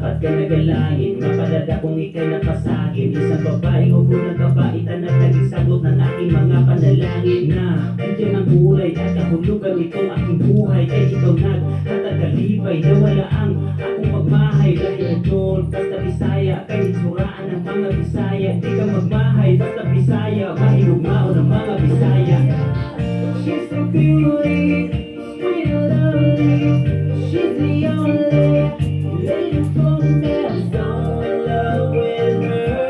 dapat ka nagalangin, mapalada kung ika'y napasagin. Isang babaeng ubo ng kabaitan at nagisagot ng aking mga panalangin. Na andyan ang kulay at kahulugan itong aking buhay, ay ikaw nagtatagalibay na wala ang akong pagmahay. Dahil ang Diyol, basta Bisaya, kahit suraan ng mga Bisaya. Di ka magmahay, basta Bisaya, mahinugmao ng mga Bisaya. She's so beauty, sweet and lovely. She's the only lady for me. I'm so in love with her.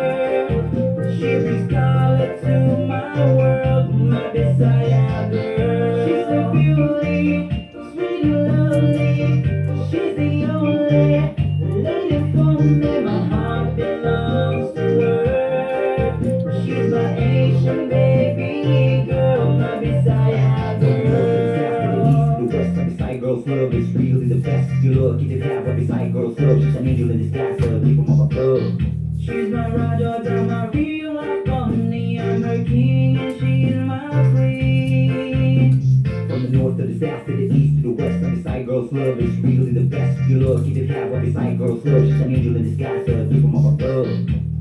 She brings color to my world, my Bisaya girl. She's so beauty, sweet and lovely. She's the only lady for me. My heart belongs to her. She's my Asian baby girl, my Bisaya girl. The West of Bisaya girl's love is really the best. You look, you did have a Bisaya girl's love. She's an angel in disguise, so keep 'em up above. She's my Raja, my real life honey. I'm her king and she's my queen. From the north to the south to the east to the west of Bisaya girl's love is really the best. You look, you did have a Bisaya girl's love. She's an angel in disguise, so keep 'em up above.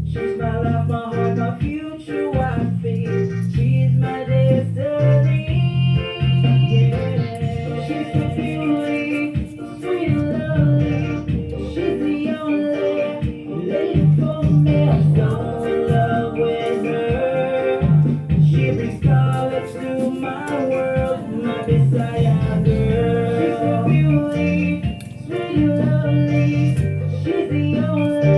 She's my life, my heart, my future wifey. She's my destiny. Yeah. She's so beauty, sweet and lovely. She's the only lady for me. I'm so in love with her. She brings color to my world, my Bisaya girl. She's so beauty, sweet and lovely. She's the only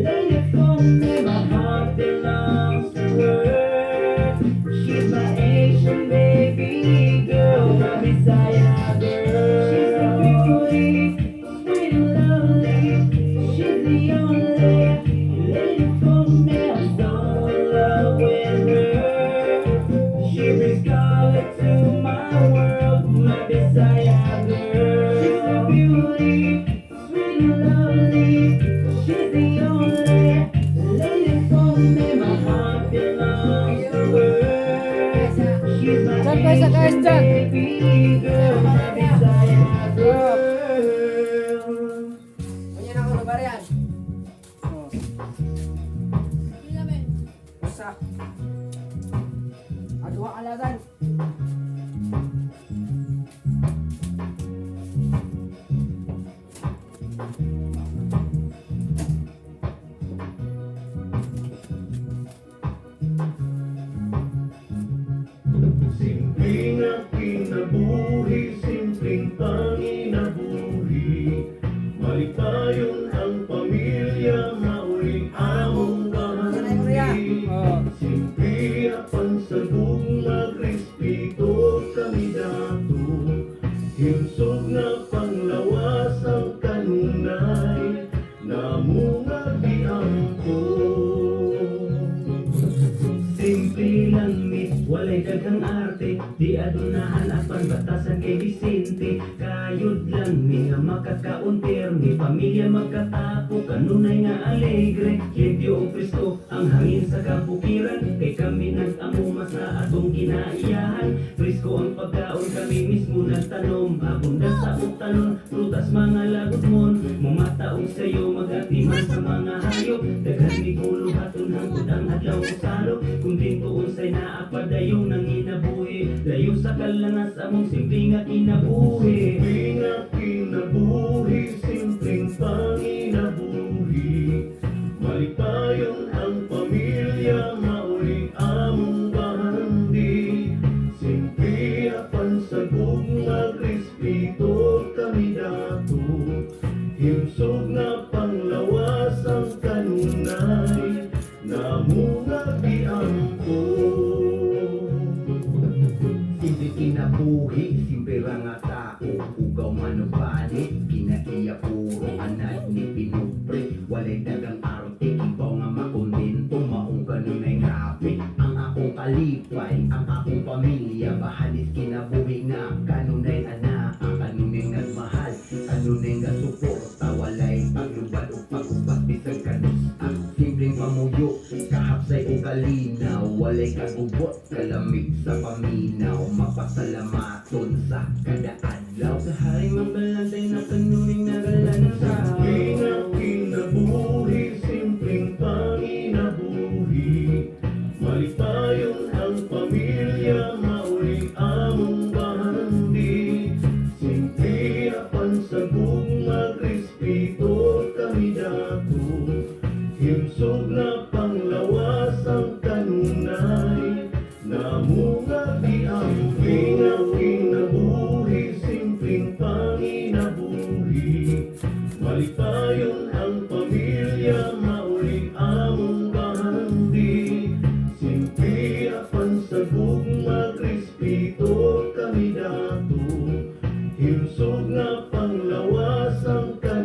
lady for me. My heart belongs to her. She's my Asian baby girl, my Bisaya girl. She's so beauty, sweet and lovely. She's the only lady for me. I'm so in love with her. She brings color to my world, my Bisaya girl. She's so beauty, sweet and lovely. She's the only lady for me. My heart belongs to her. She's my Asian baby girl, my Bisaya girl. Ganyan ako, lugar yan. Basta. Aduha alasan. Simpleng ang kinabuhi, simpleng panginabuhi. Maligtayon ang pamilya, mauli among kahamdi. Simple ang pansabog, magrespeto kami dato. Himsog na panglawas ang kanunay, namunga di angko. Simple lang mit, walay daghang arte. Di adunahan apan batasan kay Vicente. Kayod lang mi nga makakauntir. Mi pamilya magkatapo, kanunay nga alegre. Limpyo o presko ang hangin sa kabukiran. Kay kami nag-amuma sa atong kinaiyahan. Presko ang pagkaon, kami mismo nagtanom. Abundas sa utanon, prutas mga lagutmon. Mumataong sayo, mag-atiman sa mga hayop. Daghan mi kulo haton hangtod ang adlaw usalo. Kung tintuon say naapadayong nang inabuhi. Layo sa kalangas among simple nga kinabuhi. Simpleng ang kinabuhi, simpleng panginabuhi. Maligtayon ang pamilya, mauli among bahandi. Simple ang pansabog, magrespeto kami dato. Himsog na panglawas ang kanunay, namunga di angko. Simple kinabuhi, simple ra nga tao. Ugaw manubali, kinaiya puro anad ni pinupre. Walay dagang arte, kibaw nga makontento. Maong kanunay grabe, ang akong kalipay, ang akong pamilya. Bahalis kinabuhi nga, kanunay anak, ang kanunay nagmahal, kanunay nga suporta. Walay paglubad o pag-ubat, bisag kanus. Ang simpleng pamuyo, kahapsay o kalinaw. Walay kagubot, kalamig sa paminaw. Mapasalamaton sa kada adlaw. Sa hari magbalantay na kanuning nagalansa. Simpleng ang Malipayon ang